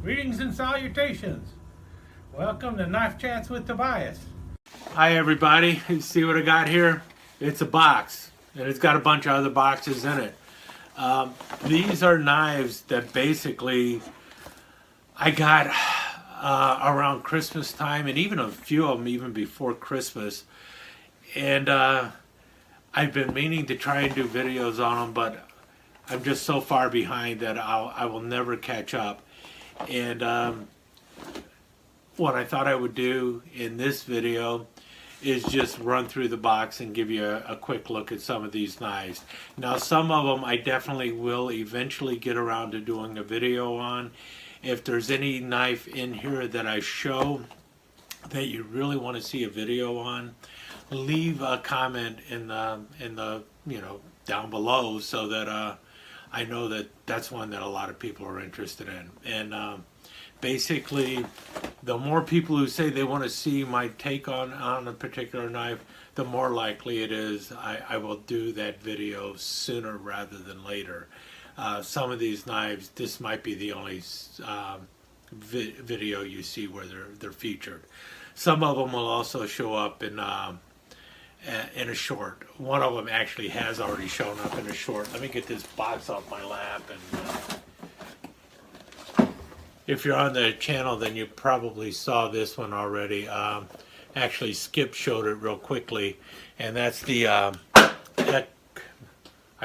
Greetings and salutations. Welcome to Knife Chats with Tobias. Hi everybody, you see what I got here? It's a box, and it's got a bunch of other boxes in it. These are knives that basically I got around Christmas time, and even a few of them even before Christmas. And I've been meaning to try and do videos on them, but I'm just so far behind that I will never catch up. And what I thought I would do in this video is just run through the box and give you a quick look at some of these knives. Now, some of them I definitely will eventually get around to doing a video on. If there's any knife in here that I show that you really want to see a video on, leave a comment in the down below, so that I know that that's one that a lot of people are interested in. And basically, the more people who say they want to see my take on a particular knife, the more likely it is I will do that video sooner rather than later. Some of these knives, this might be the only video you see where they're featured. Some of them will also show up in a short. One of them actually has already shown up in a short. Let me get this box off my lap. And if you're on the channel, then you probably saw this one already. Actually, Skip showed it real quickly, and that's the I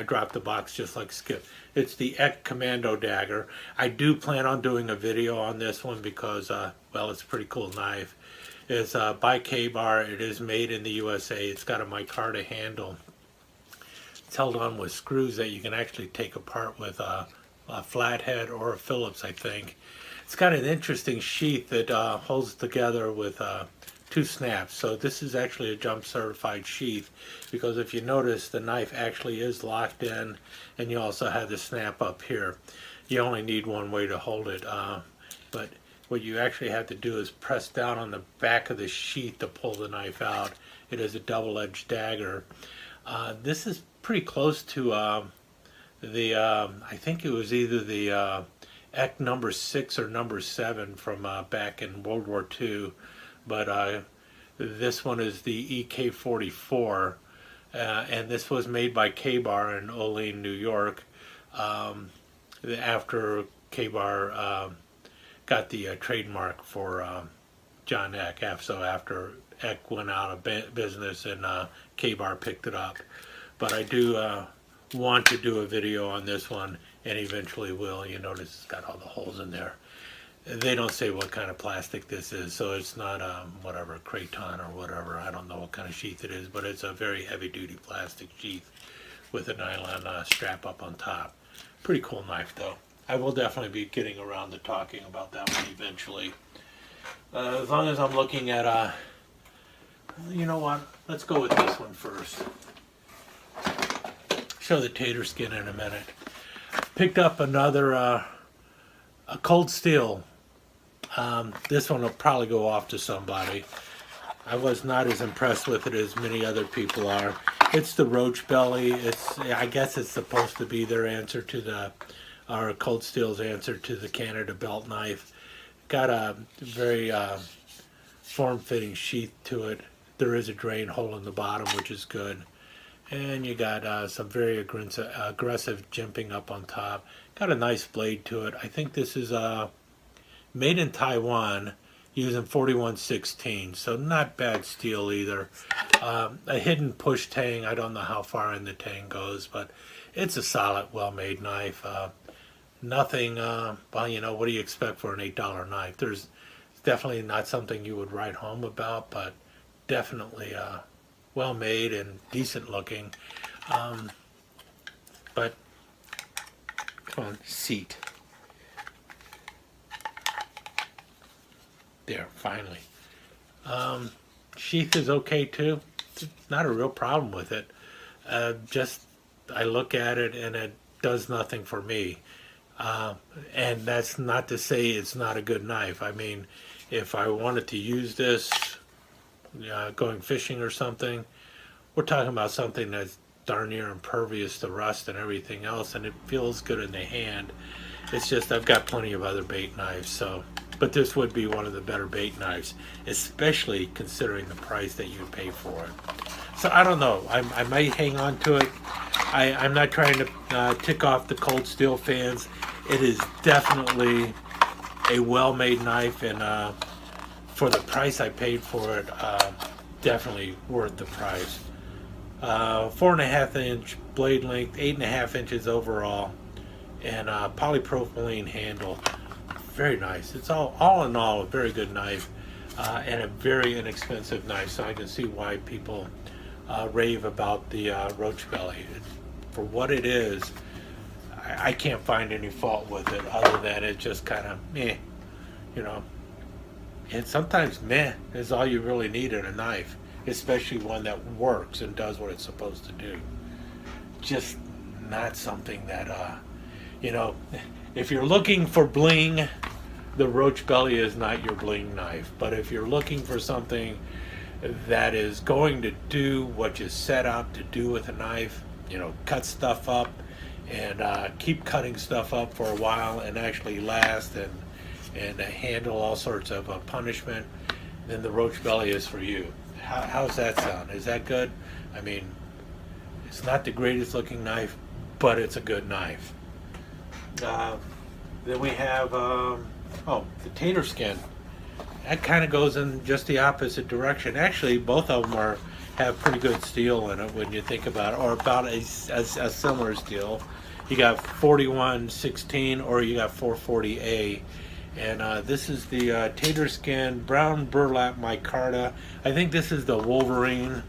dropped the box just like Skip. It's the Commando Dagger. I do plan on doing a video on this one because, well, it's a pretty cool knife. It's by K-Bar. It is made in the USA. It's got a micarta handle. It's held on with screws that you can actually take apart with a flathead or a Phillips, I think. It's got an interesting sheath that holds together with two snaps. So this is actually a jump certified sheath, because if you notice, the knife actually is locked in, and you also have the snap up here. You only need one way to hold it, but what you actually have to do is press down on the back of the sheath to pull the knife out. It is a double-edged dagger. This is pretty close to I think it was either the EC number 6 or number 7 from back in World War II, but this one is the EK44, and this was made by K-Bar in Olean, New York, after K-Bar got the trademark for John Eck. So after Eck went out of business, and K-Bar picked it up. But I do want to do a video on this one, and eventually will. You notice it's got all the holes in there. They don't say what kind of plastic this is, so it's not whatever, Kraton or whatever. I don't know what kind of sheath it is, but it's a very heavy-duty plastic sheath with a nylon strap up on top. Pretty cool knife, though. I will definitely be getting around to talking about that one eventually. As long as I'm looking at, you know what? Let's go with this one first. Show the Tater skin in a minute. Picked up another, a cold steel. This one will probably go off to somebody. I was not as impressed with it as many other people are. It's the Roach Belly. I guess it's supposed to be their answer to our Cold Steel's answer to the Canada belt knife. Got a very form-fitting sheath to it. There is a drain hole in the bottom, which is good. And you got some very aggressive jimping up on top. Got a nice blade to it. I think this is made in Taiwan using 41/16, so not bad steel either. A hidden push tang. I don't know how far in the tang goes, but it's a solid, well-made knife. Nothing, well, you know, what do you expect for an $8 knife? There's definitely not something you would write home about, but definitely well made and decent looking. But come on, seat. There, finally. Sheath is okay too. Not a real problem with it. Just I look at it and it does nothing for me. And that's not to say it's not a good knife. I mean, if I wanted to use this going fishing or something, we're talking about something that's darn near impervious to rust and everything else, and it feels good in the hand. It's just I've got plenty of other bait knives, so. But this would be one of the better bait knives, especially considering the price that you pay for it. So I don't know. I might hang on to it. I'm not trying to tick off the Cold Steel fans. It is definitely a well-made knife, and for the price I paid for it, definitely worth the price. 4.5 inch blade length, 8.5 inches overall, and polypropylene handle. Very nice. It's all in all a very good knife, and a very inexpensive knife. So I can see why people rave about the Roach Belly. For what it is, I can't find any fault with it other than it just kind of meh, you know. And sometimes meh is all you really need in a knife, especially one that works and does what it's supposed to do. Just not something that, you know, if you're looking for bling, the Roach Belly is not your bling knife. But if you're looking for something that is going to do what you set out to do with a knife, you know, cut stuff up and keep cutting stuff up for a while and actually last and handle all sorts of punishment, then the Roach Belly is for you. How's that sound? Is that good? I mean, it's not the greatest looking knife, but it's a good knife. Then we have, the Tater skin. That kind of goes in just the opposite direction. Actually, both of them have pretty good steel in it when you think about it, or about a similar steel. You got 4116 or you got 440A. And this is the Tater skin brown burlap micarta. I think this is the Wolverine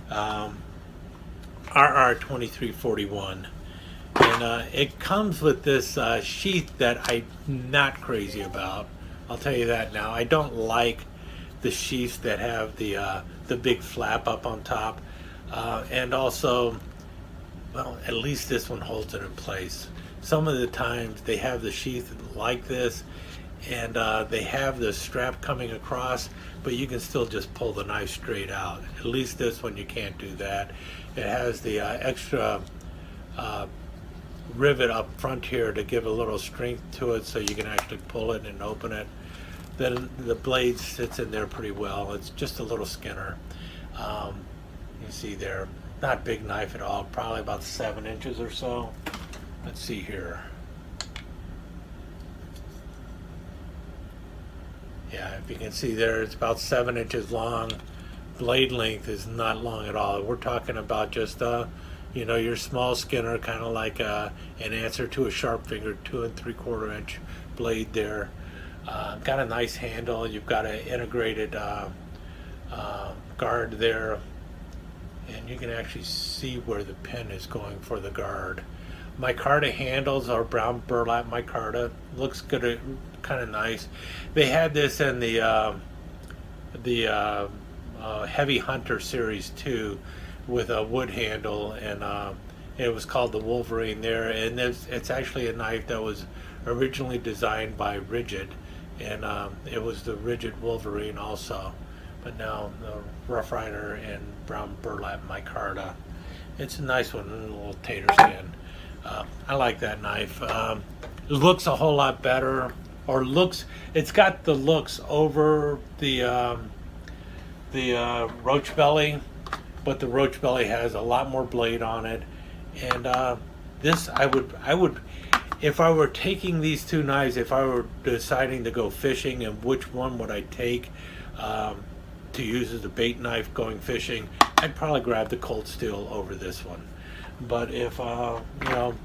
RR2341. And it comes with this sheath that I'm not crazy about. I'll tell you that now. I don't like the sheaths that have the big flap up on top. And also, well, at least this one holds it in place. Some of the times they have the sheath like this, and they have the strap coming across, but you can still just pull the knife straight out. At least this one you can't do that. It has the extra rivet up front here to give a little strength to it so you can actually pull it and open it. Then the blade sits in there pretty well. It's just a little skinner. You see there, not big knife at all, probably about 7 inches or so. Let's see here. Yeah, if you can see there, it's about 7 inches long. Blade length is not long at all. We're talking about just you know, your small skinner, kind of like an answer to a sharp finger, 2 3/4 inch blade there. Got a nice handle. You've got an integrated guard there, and you can actually see where the pin is going for the guard. Micarta handles are brown burlap micarta. Looks good, kind of nice. They had this in the Heavy Hunter Series 2 with a wood handle, and it was called the Wolverine there. And it's actually a knife that was originally designed by Rigid, and it was the Rigid Wolverine also. But now the Rough Rider and brown burlap micarta. It's a nice one, a little tater skin. I like that knife. It looks a whole lot better, or it's got the looks over the Roach Belly, but the Roach Belly has a lot more blade on it. And this, I would, if I were taking these two knives, if I were deciding to go fishing and which one would I take to use as a bait knife going fishing, I'd probably grab the Cold Steel over this one. But if you know,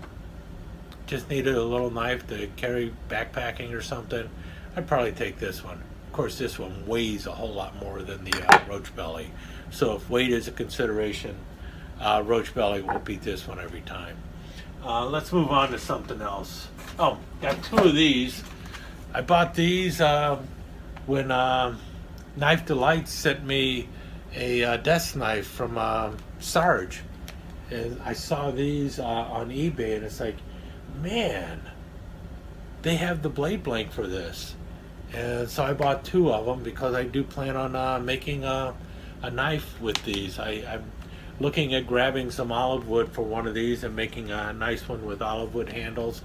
just needed a little knife to carry backpacking or something, I'd probably take this one. Of course, this one weighs a whole lot more than the Roach Belly. So if weight is a consideration, Roach Belly will beat this one every time. Let's move on to something else. Oh, got two of these. I bought these when Knife Delight sent me a desk knife from Sarge. And I saw these on eBay, and it's like, man, they have the blade blank for this. And so I bought two of them because I do plan on making a knife with these. looking at grabbing some olive wood for one of these and making a nice one with olive wood handles.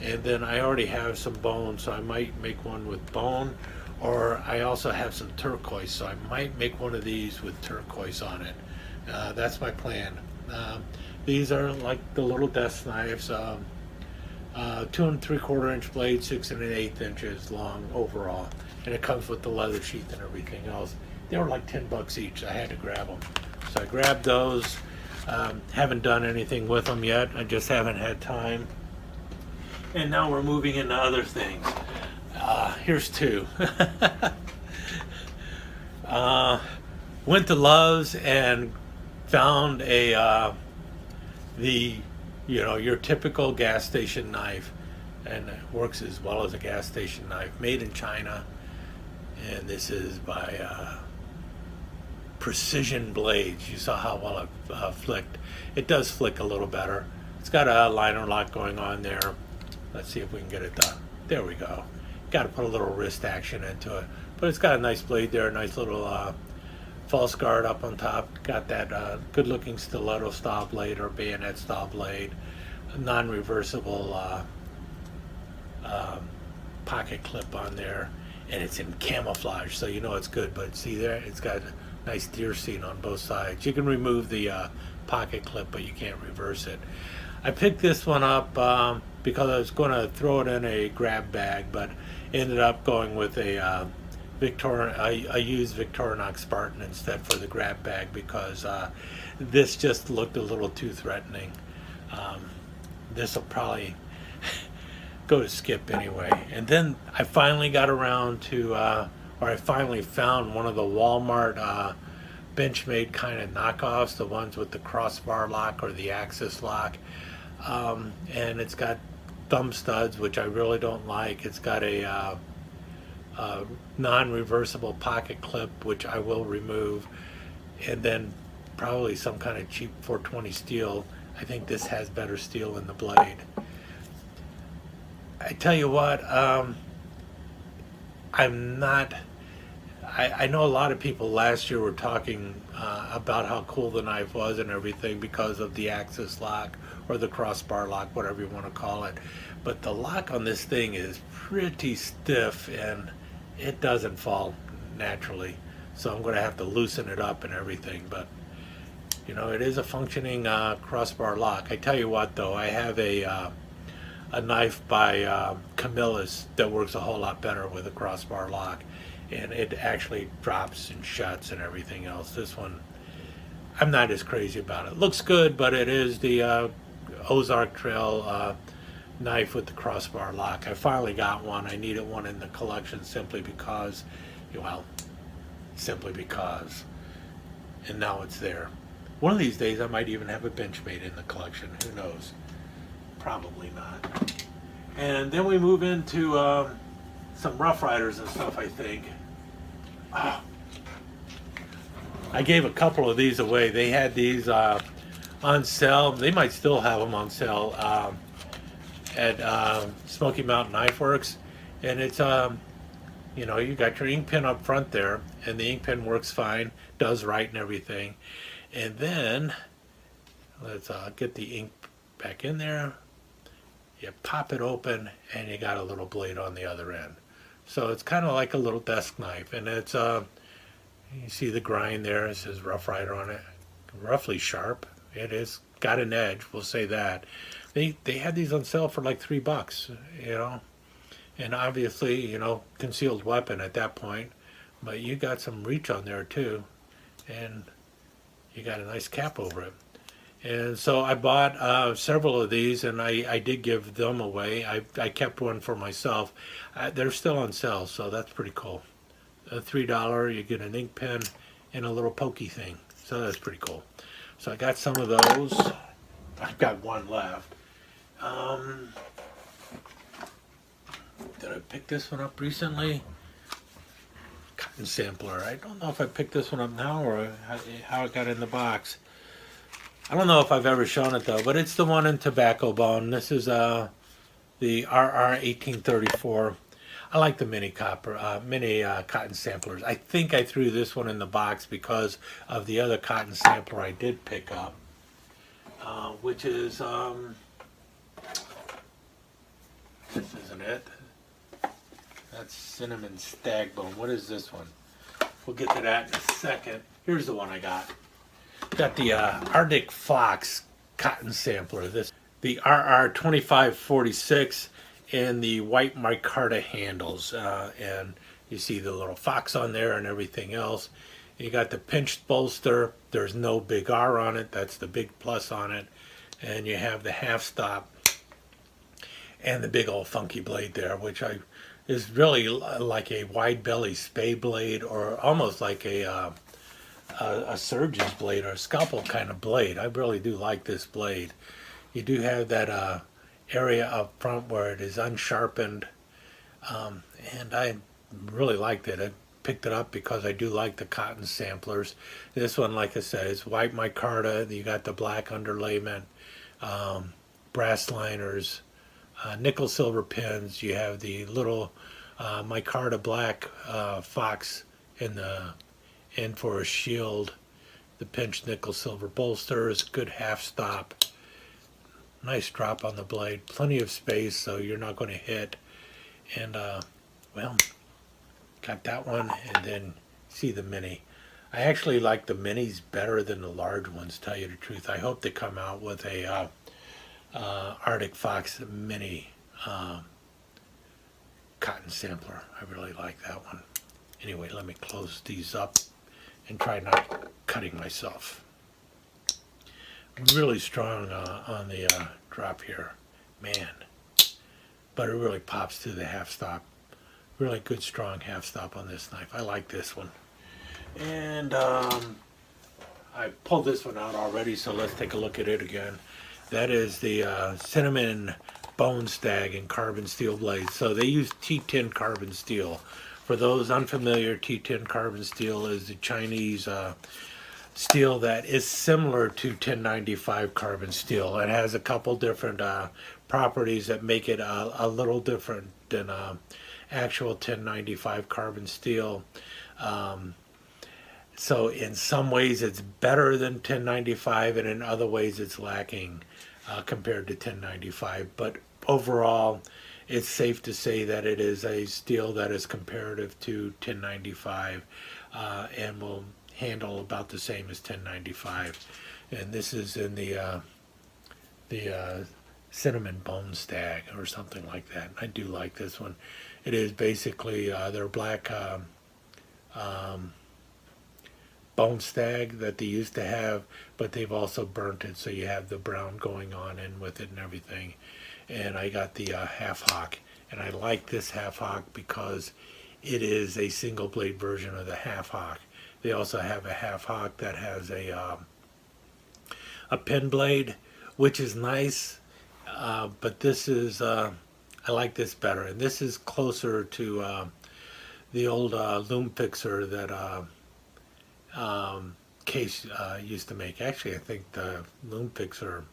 And then I already have some bone, so I might make one with bone. Or I also have some turquoise, so I might make one of these with turquoise on it. That's my plan. These are like the little desk knives, 2 3/4 inch blade, 6 1/8 inches long overall, and it comes with the leather sheath and everything else. They were like $10 each. I had to grab them, so I grabbed those. Haven't done anything with them yet. I just haven't had time. And now we're moving into other things. Here's two. Went to Love's and found your typical gas station knife, and it works as well as a gas station knife, made in China. And this is by Precision Blades. You saw how well it flicked. It does flick a little better. It's got a liner lock going on there. Let's see if we can get it done. There we go. Got to put a little wrist action into it, but it's got a nice blade there, a nice little false guard up on top. Got that good looking stiletto style blade or bayonet style blade, a non-reversible pocket clip on there, and it's in camouflage, so you know it's good. But see there, it's got a nice deer scene on both sides. You can remove the pocket clip, but you can't reverse it. I picked this one up because I was going to throw it in a grab bag, but ended up going with a I used Victorinox Spartan instead for the grab bag because this just looked a little too threatening. This will probably go to skip anyway. And then I finally got around to, or I finally found one of the Walmart Benchmade kind of knockoffs, the ones with the crossbar lock or the axis lock. And it's got thumb studs, which I really don't like. It's got a non-reversible pocket clip, which I will remove, and then probably some kind of cheap 420 steel. I think this has better steel in the blade. I tell you what, I know a lot of people last year were talking about how cool the knife was and everything because of the axis lock or the crossbar lock, whatever you want to call it. But the lock on this thing is pretty stiff and it doesn't fall naturally. So I'm going to have to loosen it up and everything. But, you know, it is a functioning crossbar lock. I tell you what, though, I have a knife by Camillus that works a whole lot better with a crossbar lock. And it actually drops and shuts and everything else. This one, I'm not as crazy about it. Looks good, but it is the Ozark Trail knife with the crossbar lock. I finally got one. I needed one in the collection simply because, well, simply because. And now it's there. One of these days I might even have a Benchmade in the collection. Who knows? Probably not. And then we move into some Rough Riders and stuff, I think. Oh. I gave a couple of these away. They had these on sale. They might still have them on sale at Smoky Mountain Knife Works. And it's, you know, you got your ink pen up front there, and the ink pen works fine, does write and everything. And then, let's get the ink back in there. You pop it open, and you got a little blade on the other end. So it's kind of like a little desk knife, and it's, you see the grind there, it says Rough Rider on it. Roughly sharp. It is got an edge, we'll say that. They had these on sale for like $3, you know. And obviously, you know, concealed weapon at that point. But you got some reach on there too. And you got a nice cap over it. And so I bought several of these, and I did give them away. I kept one for myself. They're still on sale, so that's pretty cool. $3, you get an ink pen and a little pokey thing. So that's pretty cool. So I got some of those. I've got one left. Did I pick this one up recently? Cotton sampler. I don't know if I picked this one up now or how it got in the box. I don't know if I've ever shown it though, but it's the one in tobacco bone. This is the RR 1834. I like the mini cotton samplers. I think I threw this one in the box because of the other cotton sampler I did pick up, which is this isn't it. That's cinnamon stag bone. What is this one? We'll get to that in a second. Here's the one I got. Got the Arctic Fox cotton sampler. The RR2546 and the white micarta handles, and you see the little fox on there and everything else. You got the pinched bolster. There's no big R on it. That's the big plus on it. And you have the half stop and the big old funky blade there, which is really like a wide belly spay blade, or almost like a surgeon's blade or a scalpel kind of blade. I really do like this blade. You do have that area up front where it is unsharpened, and I really liked it. I picked it up because I do like the cotton samplers. This one, like I said, is white micarta. You got the black underlayment, brass liners, nickel silver pins. You have the little micarta black fox in for a shield. The pinched nickel silver bolsters, good half stop. Nice drop on the blade, plenty of space so you're not going to hit. And well, got that one, and then see the mini. I actually like the minis better than the large ones, to tell you the truth. I hope they come out with a Arctic Fox mini cotton sampler. I really like that one. Anyway, let me close these up and try not cutting myself. Really strong on the drop here, man, but it really pops through the half stop. Really good strong half stop on this knife. I like this one. And I pulled this one out already, so let's take a look at it again. That is the cinnamon bone stag and carbon steel blades. So they use T10 carbon steel. For those unfamiliar, T10 carbon steel is the Chinese steel that is similar to 1095 carbon steel. It has a couple different properties that make it a little different than actual 1095 carbon steel. So in some ways it's better than 1095, and in other ways it's lacking compared to 1095. But overall, it's safe to say that it is a steel that is comparative to 1095 and will handle about the same as 1095. And this is in the cinnamon bone stag or something like that. I do like this one. It is basically their black bone stag that they used to have, but they've also burnt it, so you have the brown going on in with it and everything. And I got the half hawk, and I like this half hawk because it is a single blade version of the half hawk. They also have a half hawk that has a pin blade, which is nice, but this is I like this better, and this is closer to the old loom fixer that Case used to make. Actually, I think the loom fixer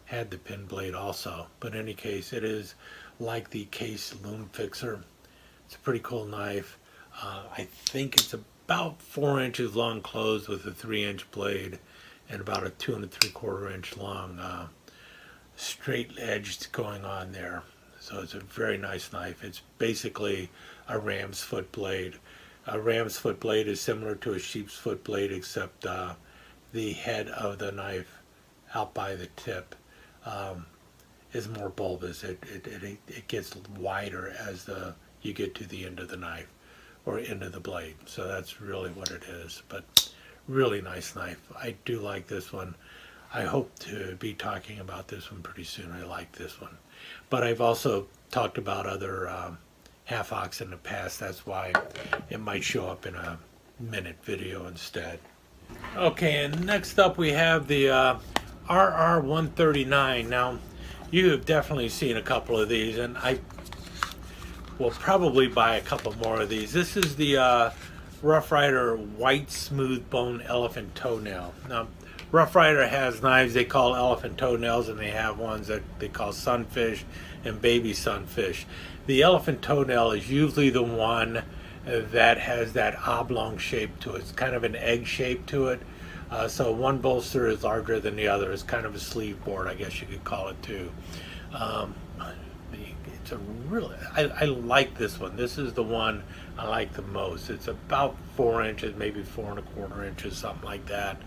had the pin blade also, but in any case, it is like the Case loom fixer. It's a pretty cool knife. I think it's about 4 inches long closed with a 3-inch blade and about a 2 3/4 inch long straight edge going on there. So it's a very nice knife. It's basically a ram's foot blade. A ram's foot blade is similar to a sheep's foot blade, except the head of the knife out by the tip is more bulbous. It gets wider as you get to the end of the knife or end of the blade. So that's really what it is. But really nice knife. I do like this one. I hope to be talking about this one pretty soon. I like this one. But I've also talked about other half hawks in the past. That's why it might show up in a minute video instead. Okay, and next up we have the RR139. Now, you have definitely seen a couple of these, and I will probably buy a couple more of these. This is the Rough Ryder White Smooth Bone Elephant Toenail. Now, Rough Rider has knives they call elephant toenails, and they have ones that they call sunfish and baby sunfish. The elephant toenail is usually the one that has that oblong shape to it. It's kind of an egg shape to it. So one bolster is larger than the other. It's kind of a sleeve board, I guess you could call it too. Um, it's a really, I like this one. This is the one I like the most. It's about 4 inches, maybe 4 1/4 inches, something like that.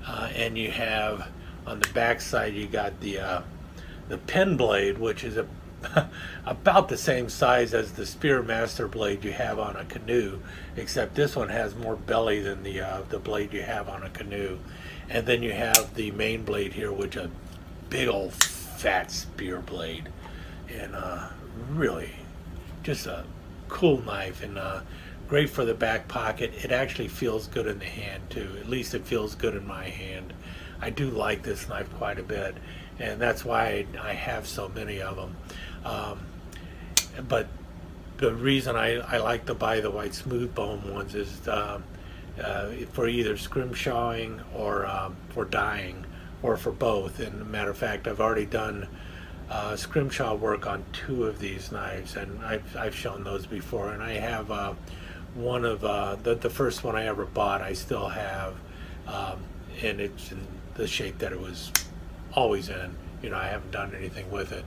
And you have on the back side you got the pen blade, which is about the same size as the Spearmaster blade you have on a canoe, except this one has more belly than the blade you have on a canoe. And then you have the main blade here, which is a big old fat spear blade, and really just a cool knife, and great for the back pocket. It actually feels good in the hand too. At least it feels good in my hand. I do like this knife quite a bit, and that's why I have so many of them. But the reason I like to buy the white smooth bone ones is for either scrimshawing or for dyeing, or for both. And a matter of fact, I've already done scrimshaw work on 2 of these knives, and I've shown those before. And I have one of the first one I ever bought. I still have, and it's in the shape that it was always in. You know, I haven't done anything with it.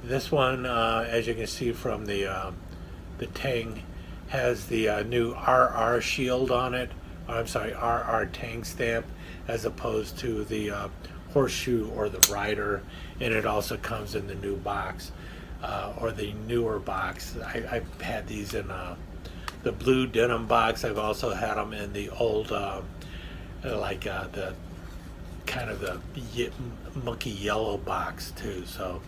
This one, as you can see from the Tang, has the new RR shield on it. I'm sorry, RR Tang stamp, as opposed to the horseshoe or the Ryder, and it also comes in the new box, or the newer box. I've had these in the blue denim box. I've also had them in the old, the kind of the mucky yellow box too. So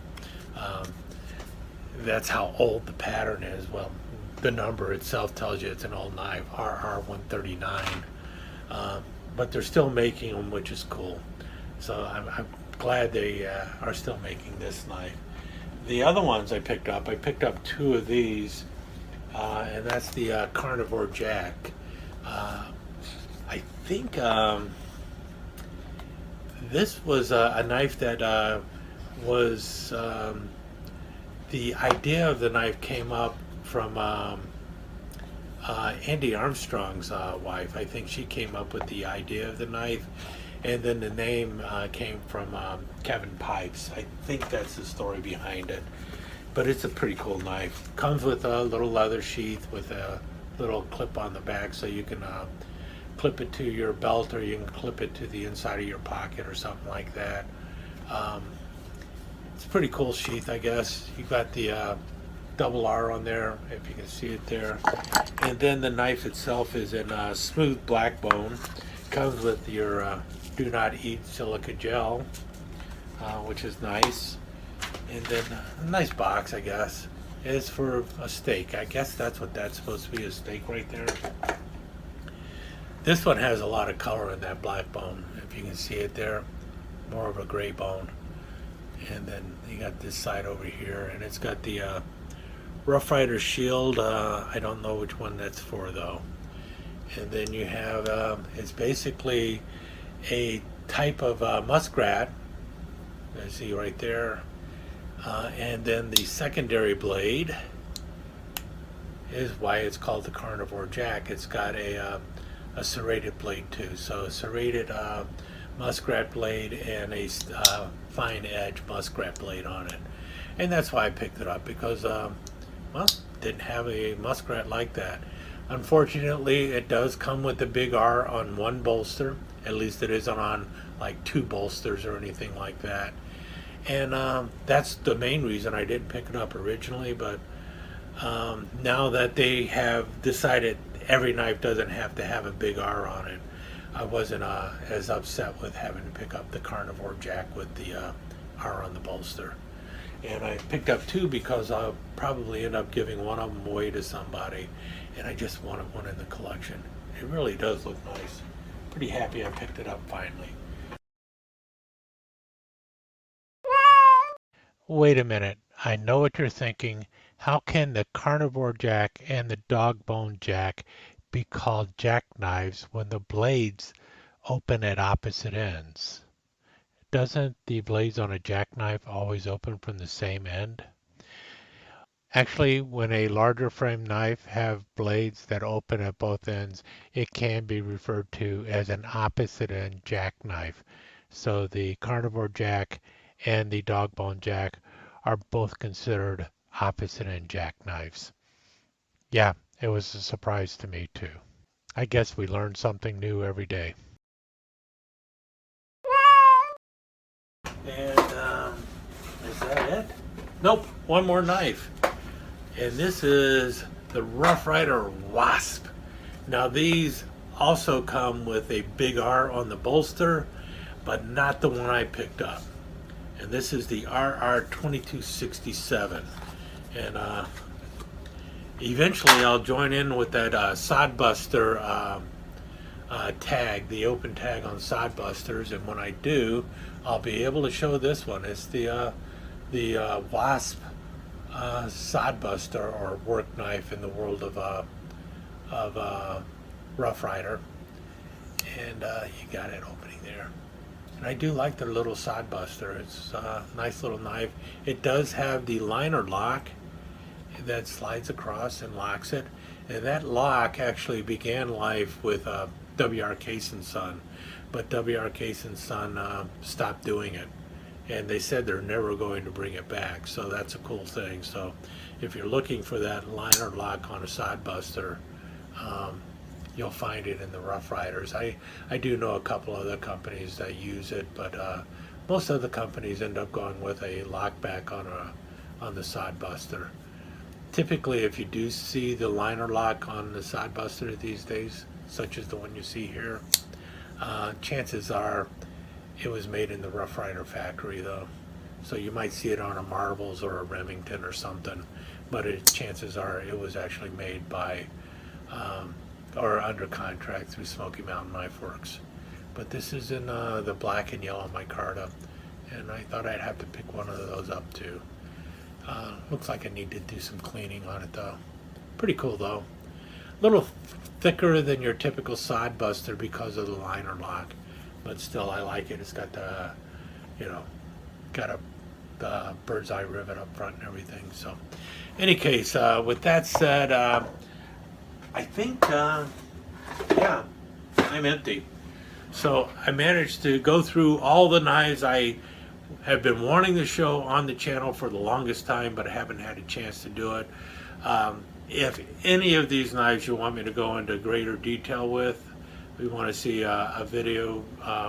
that's how old the pattern is. Well, the number itself tells you it's an old knife, RR139. But they're still making them, which is cool. So I'm glad they are still making this knife. The other ones I picked up 2 of these, and that's the Carnivore Jack. I think this was a knife that was the idea of the knife came up from Andy Armstrong's wife. I think she came up with the idea of the knife, and then the name came from Kevin Pipes. I think that's the story behind it. But it's a pretty cool knife. Comes with a little leather sheath with a little clip on the back, so you can clip it to your belt, or you can clip it to the inside of your pocket or something like that. It's a pretty cool sheath, I guess. You got the double R on there, if you can see it there. And then the knife itself is in smooth black bone. Comes with your do not eat silica gel, which is nice. And then a nice box, I guess. It's for a steak. I guess that's what that's supposed to be, a steak right there. This one has a lot of color in that black bone, if you can see it there. More of a gray bone. And then you got this side over here, and it's got the Rough Rider shield. I don't know which one that's for though. And then you have, it's basically a type of muskrat. You see right there. And then the secondary blade is why it's called the Carnivore Jack. It's got a serrated blade too. So a serrated muskrat blade and a fine edge muskrat blade on it. And that's why I picked it up, because well, didn't have a muskrat like that. Unfortunately, it does come with the big R on one bolster. At least it isn't on like 2 bolsters or anything like that. And that's the main reason I didn't pick it up originally. But now that they have decided every knife doesn't have to have a big R on it, I wasn't as upset with having to pick up the Carnivore Jack with the R on the bolster. And I picked up 2 because I'll probably end up giving one of them away to somebody, and I just wanted one in the collection. It really does look nice. Pretty happy I picked it up finally. Wait a minute. I know what you're thinking. How can the Carnivore Jack and the Dogbone Jack be called jackknives when the blades open at opposite ends? doesn't the blades on a jackknife always open from the same end? Actually, when a larger frame knife have blades that open at both ends, it can be referred to as an opposite end jackknife. So the carnivore jack and the dog bone jack are both considered opposite end jackknives. Yeah, it was a surprise to me too. I guess we learn something new every day. And is that it? Nope, one more knife. And this is the Rough Ryder Wasp. Now these also come with a big R on the bolster, but not the one I picked up. And this is the RR2267. And eventually I'll join in with that sodbuster tag, the open tag on sodbusters. And when I do, I'll be able to show this one. It's the Wasp sodbuster or work knife in the world of Rough Ryder. And you got it opening there. And I do like their little sodbuster. It's a nice little knife. It does have the liner lock that slides across and locks it. And that lock actually began life with W.R. Case & Son. But W.R. Case & Son stopped doing it. And they said they're never going to bring it back. So that's a cool thing. So if you're looking for that liner lock on a sodbuster, you'll find it in the Rough Ryders. I do know a couple other companies that use it, but most other companies end up going with a lockback on the sodbuster. Typically, if you do see the liner lock on the sodbuster these days, such as the one you see here, chances are it was made in the Rough Ryder factory, though. So you might see it on a Marvels or a Remington or something, but chances are it was actually made by or under contract through Smoky Mountain Knife Works. But this is in the black and yellow micarta, and I thought I'd have to pick one of those up too. Looks like I need to do some cleaning on it though. Pretty cool though. A little thicker than your typical sodbuster because of the liner lock, but still I like it. It's got the, got a bird's eye rivet up front and everything. So, any case, with that said, I think, yeah, I'm empty. So I managed to go through all the knives I have been wanting to show on the channel for the longest time, but I haven't had a chance to do it. If any of these knives you want me to go into greater detail with, we want to see a video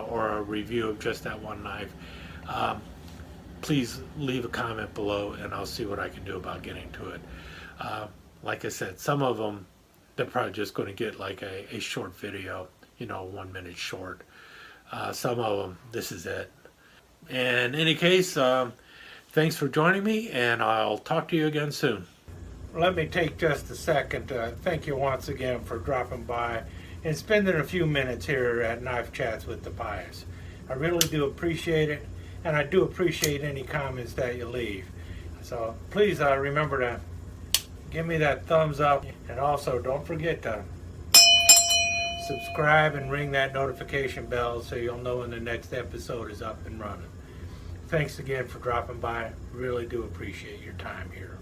or a review of just that one knife, please leave a comment below and I'll see what I can do about getting to it. Like I said, some of them, they're probably just going to get like a short video, 1 minute short. Some of them, this is it. In any case, thanks for joining me, and I'll talk to you again soon. Let me take just a second to thank you once again for dropping by and spending a few minutes here at Knife Chats with the Pious. I really do appreciate it, and I do appreciate any comments that you leave. So please remember to give me that thumbs up, and also don't forget to subscribe and ring that notification bell so you'll know when the next episode is up and running. Thanks again for dropping by. Really do appreciate your time here.